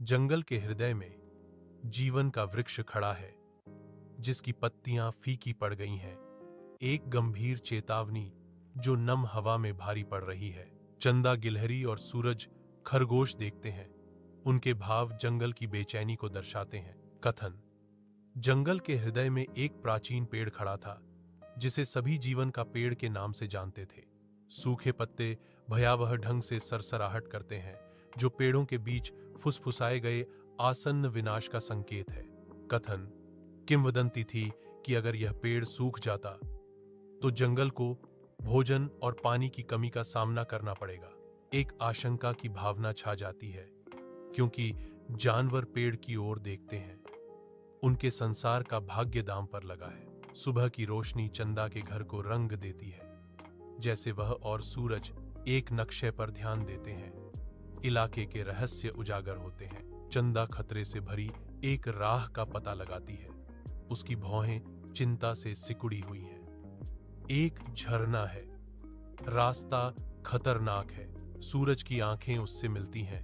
जंगल के हृदय में जीवन का वृक्ष खड़ा है, जिसकी पत्तियां फीकी पड़ गई हैं। एक गंभीर चेतावनी जो नम हवा में भारी पड़ रही है। चंदा गिलहरी और सूरज खरगोश देखते हैं। उनके भाव जंगल की बेचैनी को दर्शाते हैं। कथन: जंगल के हृदय में एक प्राचीन पेड़ खड़ा था, जिसे सभी जीवन का पेड़ के नाम से जानते थे। सूखे पत्ते भयावह ढंग से सरसराहट करते हैं, जो पेड़ों के बीच फुसफुसाए गए आसन्न विनाश का संकेत है। कथन: किंवदंती थी कि अगर यह पेड़ सूख जाता तो जंगल को भोजन और पानी की कमी का सामना करना पड़ेगा। एक आशंका की भावना छा जाती है, क्योंकि जानवर पेड़ की ओर देखते हैं। उनके संसार का भाग्य दांव पर लगा है। सुबह की रोशनी चंदा के घर को रंग देती है, जैसे वह और सूरज एक नक्शे पर ध्यान देते हैं। इलाके के रहस्य उजागर होते हैं। चंदा खतरे से भरी एक राह का पता लगाती है। उसकी भौहें चिंता से सिकुड़ी हुई हैं। एक झरना है। रास्ता खतरनाक है। सूरज की आंखें उससे मिलती हैं।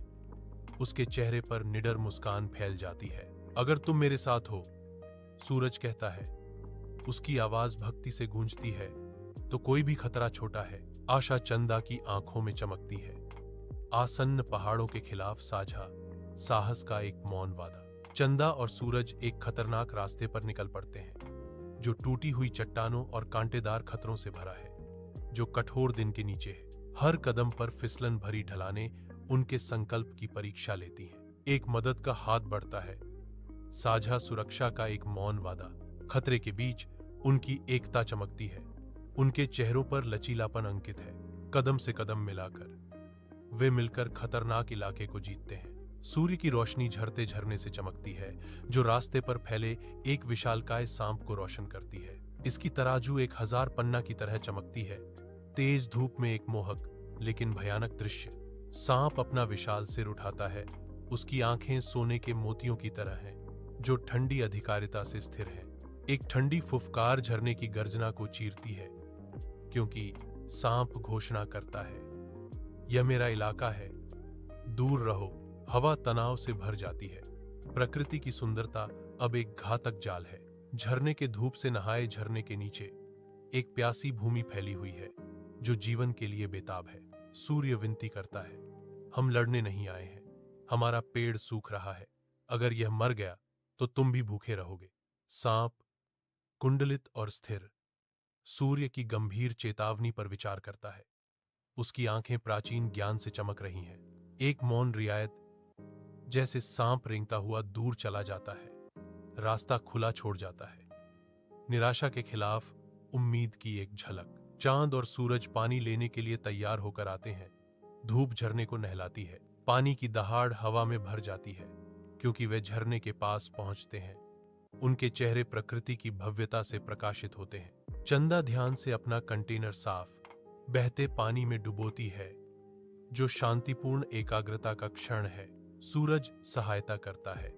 उसके चेहरे पर निडर मुस्कान फैल जाती है। अगर तुम मेरे साथ हो, सूरज कहता है। उसकी आवाज भक्ति से गूंजती है, तो कोई भी खतरा छोटा है। आशा चंदा की आंखों में चमकती है। आसन्न पहाड़ों के खिलाफ साझा साहस का एक मौन वादा। चंदा और सूरज एक खतरनाक रास्ते पर निकल पड़ते हैं, जो टूटी हुई चट्टानों और कांटेदार खतरों से भरा है, जो कठोर दिन के नीचे है। हर कदम पर फिसलन भरी ढलानें उनके संकल्प की परीक्षा लेती हैं। एक मदद का हाथ बढ़ता है, साझा सुरक्षा का एक मौन वादा। खतरे के बीच उनकी एकता चमकती है। उनके चेहरों पर लचीलापन अंकित है। कदम से कदम मिलाकर वे मिलकर खतरनाक इलाके को जीतते हैं। सूर्य की रोशनी झरते झरने से चमकती है, जो रास्ते पर फैले एक विशालकाय सांप को रोशन करती है। इसकी तराजू एक 1000 पन्ना की तरह चमकती है। तेज धूप में एक मोहक लेकिन भयानक दृश्य। सांप अपना विशाल सिर उठाता है। उसकी आंखें सोने के मोतियों की तरह हैं, जो ठंडी अधिकारिता से स्थिर है। एक ठंडी फुफकार झरने की गर्जना को चीरती है, क्योंकि सांप घोषणा करता है, यह मेरा इलाका है, दूर रहो। हवा तनाव से भर जाती है। प्रकृति की सुंदरता अब एक घातक जाल है। झरने के धूप से नहाए झरने के नीचे एक प्यासी भूमि फैली हुई है, जो जीवन के लिए बेताब है। सूर्य विनती करता है, हम लड़ने नहीं आए हैं। हमारा पेड़ सूख रहा है। अगर यह मर गया तो तुम भी भूखे रहोगे। सांप कुंडलित और स्थिर सूर्य की गंभीर चेतावनी पर विचार करता है। उसकी आंखें प्राचीन ज्ञान से चमक रही हैं। एक मौन रियायत, जैसे सांप रेंगता हुआ दूर चला जाता है। रास्ता खुला छोड़ जाता है। निराशा के खिलाफ उम्मीद की एक झलक। चांद और सूरज पानी लेने के लिए तैयार होकर आते हैं। धूप झरने को नहलाती है। पानी की दहाड़ हवा में भर जाती है, क्योंकि वे झरने के पास पहुंचते हैं। उनके चेहरे प्रकृति की भव्यता से प्रकाशित होते हैं। चंदा ध्यान से अपना कंटेनर साफ बहते पानी में डुबोती है, जो शांतिपूर्ण एकाग्रता का क्षण है। सूरज सहायता करता है।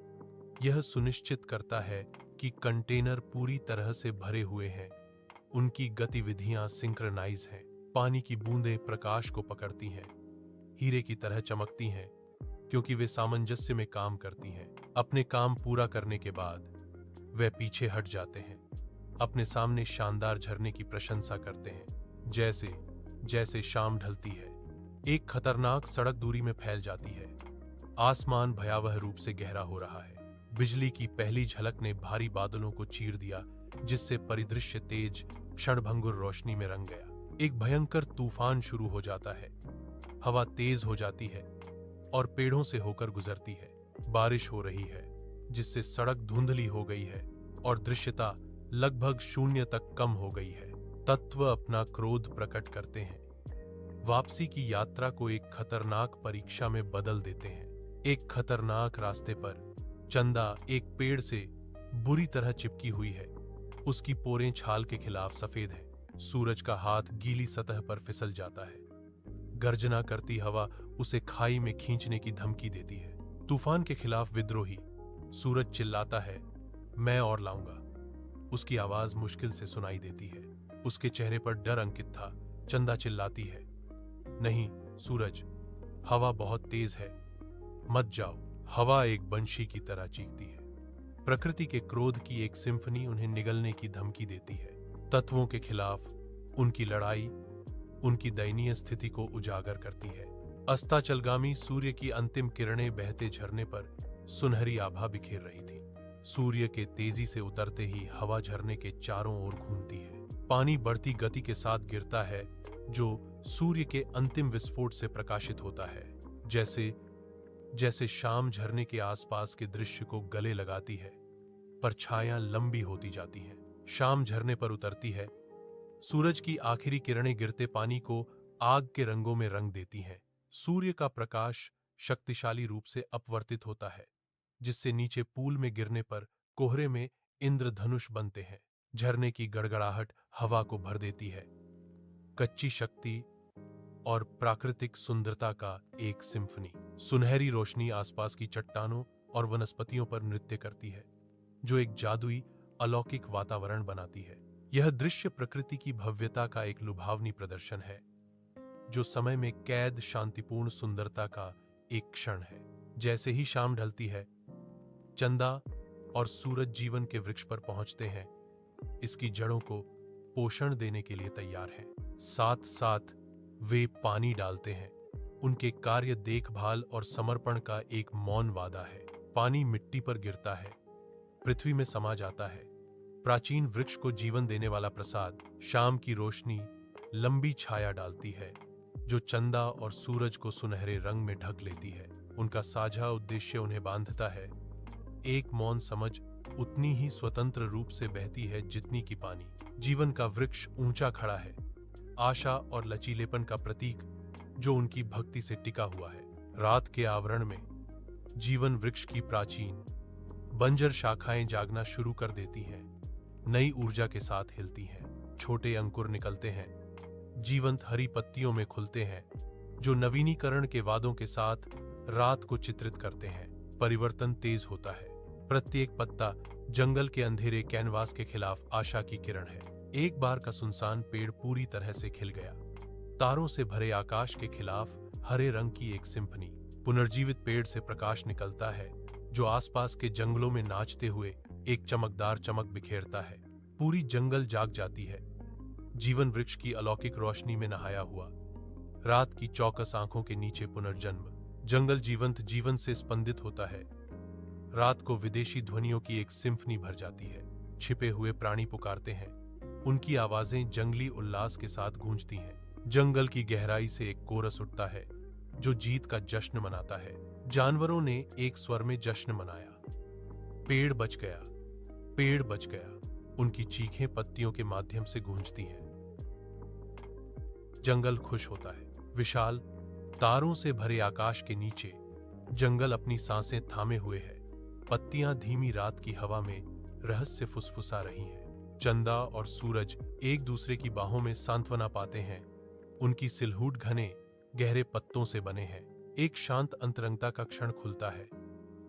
यह सुनिश्चित करता है कि कंटेनर पूरी तरह से भरे हुए हैं। उनकी गतिविधियां सिंक्रनाइज हैं। पानी की बूंदें प्रकाश को पकड़ती हैं, हीरे की तरह चमकती हैं, क्योंकि वे सामंजस्य में काम करती हैं। अपने काम पूरा करने के बाद वे पीछे हट जाते हैं। अपने सामने शानदार झरने की प्रशंसा करते हैं। जैसे जैसे शाम ढलती है, एक खतरनाक सड़क दूरी में फैल जाती है। आसमान भयावह रूप से गहरा हो रहा है। बिजली की पहली झलक ने भारी बादलों को चीर दिया, जिससे परिदृश्य तेज क्षणभंगुर रोशनी में रंग गया। एक भयंकर तूफान शुरू हो जाता है। हवा तेज हो जाती है और पेड़ों से होकर गुजरती है। बारिश हो रही है, जिससे सड़क धुंधली हो गई है और दृश्यता लगभग शून्य तक कम हो गई है। तत्व अपना क्रोध प्रकट करते हैं। वापसी की यात्रा को एक खतरनाक परीक्षा में बदल देते हैं। एक खतरनाक रास्ते पर चंदा एक पेड़ से बुरी तरह चिपकी हुई है। उसकी पोरें छाल के खिलाफ सफेद है। सूरज का हाथ गीली सतह पर फिसल जाता है। गर्जना करती हवा उसे खाई में खींचने की धमकी देती है। तूफान के खिलाफ विद्रोही। सूरज चिल्लाता है, मैं और लाऊंगा। उसकी आवाज मुश्किल से सुनाई देती है। उसके चेहरे पर डर अंकित था। चंदा चिल्लाती है, नहीं सूरज, हवा बहुत तेज है, मत जाओ। हवा एक बंशी की तरह चीखती है। प्रकृति के क्रोध की एक सिम्फनी उन्हें निगलने की धमकी देती है। तत्वों के खिलाफ उनकी लड़ाई उनकी दयनीय स्थिति को उजागर करती है। अस्ताचलगामी सूर्य की अंतिम किरणें बहते झरने पर सुनहरी आभा बिखेर रही थी। सूर्य के तेजी से उतरते ही हवा झरने के चारों ओर घूमती है। पानी बढ़ती गति के साथ गिरता है, जो सूर्य के अंतिम विस्फोट से प्रकाशित होता है। जैसे जैसे शाम झरने के आसपास के दृश्य को गले लगाती है, परछायां लंबी होती जाती हैं। शाम झरने पर उतरती है। सूरज की आखिरी किरणें गिरते पानी को आग के रंगों में रंग देती हैं। सूर्य का प्रकाश शक्तिशाली रूप से अपवर्तित होता है, जिससे नीचे पूल में गिरने पर कोहरे में इंद्रधनुष बनते हैं। झरने की गड़गड़ाहट हवा को भर देती है। कच्ची शक्ति और प्राकृतिक सुंदरता का एक सिम्फनी। सुनहरी रोशनी आसपास की चट्टानों और वनस्पतियों पर नृत्य करती है, जो एक जादुई अलौकिक वातावरण बनाती है। यह दृश्य प्रकृति की भव्यता का एक लुभावनी प्रदर्शन है, जो समय में कैद शांतिपूर्ण सुंदरता का एक क्षण है। जैसे ही शाम ढलती है, चंदा और सूरज जीवन के वृक्ष पर पहुंचते हैं, इसकी जड़ों को पोषण देने के लिए तैयार हैं। साथ साथ वे पानी डालते हैं। उनके कार्य देखभाल और समर्पण का एक मौन वादा है। पानी मिट्टी पर गिरता है, पृथ्वी में समा जाता है। प्राचीन वृक्ष को जीवन देने वाला प्रसाद। शाम की रोशनी लंबी छाया डालती है, जो चंदा और सूरज को सुनहरे रंग में ढक लेती है। उनका साझा उद्देश्य उन्हें बांधता है। एक मौन समझ उतनी ही स्वतंत्र रूप से बहती है जितनी कि पानी। जीवन का वृक्ष ऊंचा खड़ा है, आशा और लचीलेपन का प्रतीक, जो उनकी भक्ति से टिका हुआ है। रात के आवरण में जीवन वृक्ष की प्राचीन बंजर शाखाएं जागना शुरू कर देती हैं, नई ऊर्जा के साथ हिलती हैं। छोटे अंकुर निकलते हैं, जीवंत हरी पत्तियों में खुलते हैं, जो नवीनीकरण के वादों के साथ रात को चित्रित करते हैं। परिवर्तन तेज होता है। प्रत्येक पत्ता जंगल के अंधेरे कैनवास के खिलाफ आशा की किरण है। एक बार का सुनसान पेड़ पूरी तरह से खिल गया। तारों से भरे आकाश के खिलाफ हरे रंग की एक सिम्फनी। पुनर्जीवित पेड़ से प्रकाश निकलता है, जो आसपास के जंगलों में नाचते हुए एक चमकदार चमक बिखेरता है। पूरी जंगल जाग जाती है, जीवन वृक्ष की अलौकिक रोशनी में नहाया हुआ। रात की चौकस आंखों के नीचे पुनर्जन्म। जंगल जीवंत जीवन से स्पंदित होता है। रात को विदेशी ध्वनियों की एक सिम्फनी भर जाती है। छिपे हुए प्राणी पुकारते हैं, उनकी आवाजें जंगली उल्लास के साथ गूंजती हैं। जंगल की गहराई से एक कोरस उठता है, जो जीत का जश्न मनाता है। जानवरों ने एक स्वर में जश्न मनाया। पेड़ बच गया, पेड़ बच गया। उनकी चीखें पत्तियों के माध्यम से गूंजती हैं। जंगल खुश होता है। विशाल तारों से भरे आकाश के नीचे जंगल अपनी सांसें थामे हुए है। पत्तियां धीमी रात की हवा में रहस्य फुसफुसा रही हैं। चंदा और सूरज एक दूसरे की बाहों में सांत्वना पाते हैं। उनकी सिलहूट घने गहरे पत्तों से बने हैं। एक शांत अंतरंगता का क्षण खुलता है।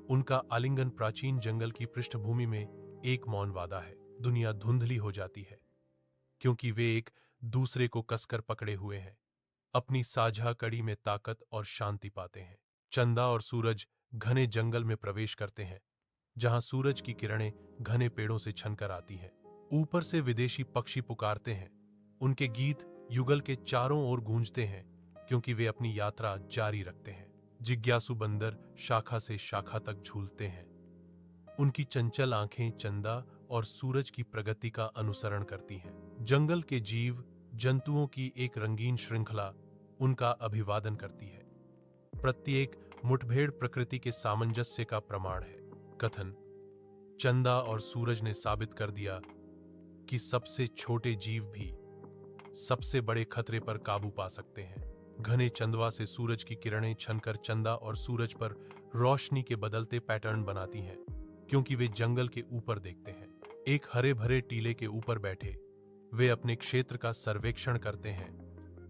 उनका आलिंगन प्राचीन जंगल की पृष्ठभूमि में एक मौन वादा है। दुनिया धुंधली हो जाती है, क्योंकि वे एक दूसरे को कसकर पकड़े हुए हैं। अपनी साझा कड़ी में ताकत और शांति पाते हैं। चंदा और सूरज घने जंगल में प्रवेश करते हैं, जहां सूरज की किरणें घने पेड़ों से छनकर आती हैं। ऊपर से विदेशी पक्षी पुकारते हैं। उनके गीत युगल के चारों ओर गूंजते हैं, क्योंकि वे अपनी यात्रा जारी रखते हैं। जिज्ञासु बंदर शाखा से शाखा तक झूलते हैं। उनकी चंचल आंखें चंदा और सूरज की प्रगति का अनुसरण करती हैं। जंगल के जीव जंतुओं की एक रंगीन श्रृंखला उनका अभिवादन करती है। प्रत्येक मुठभेड़ प्रकृति के सामंजस्य का प्रमाण है। कथन: चंदा और सूरज ने साबित कर दिया कि सबसे छोटे जीव भी सबसे बड़े खतरे पर काबू पा सकते हैं। घने चंदवा से सूरज की किरणें छनकर चंदा और सूरज पर रोशनी के बदलते पैटर्न बनाती हैं, क्योंकि वे जंगल के ऊपर देखते हैं। एक हरे भरे टीले के ऊपर बैठे वे अपने क्षेत्र का सर्वेक्षण करते हैं।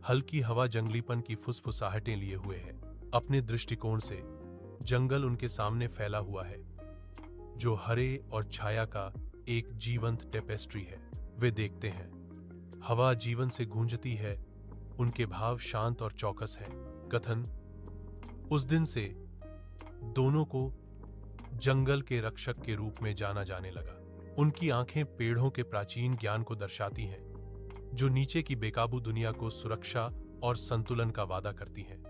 हल्की हवा जंगलीपन की फुसफुसाहटें लिए हुए है। अपने दृष्टिकोण से जंगल उनके सामने फैला हुआ है, जो हरे और छाया का एक जीवंत टेपेस्ट्री है। वे देखते हैं, हवा जीवन से गूंजती है, उनके भाव शांत और चौकस हैं। कथन: उस दिन से दोनों को जंगल के रक्षक के रूप में जाना जाने लगा। उनकी आंखें पेड़ों के प्राचीन ज्ञान को दर्शाती हैं, जो नीचे की बेकाबू दुनिया को सुरक्षा और संतुलन का वादा करती हैं।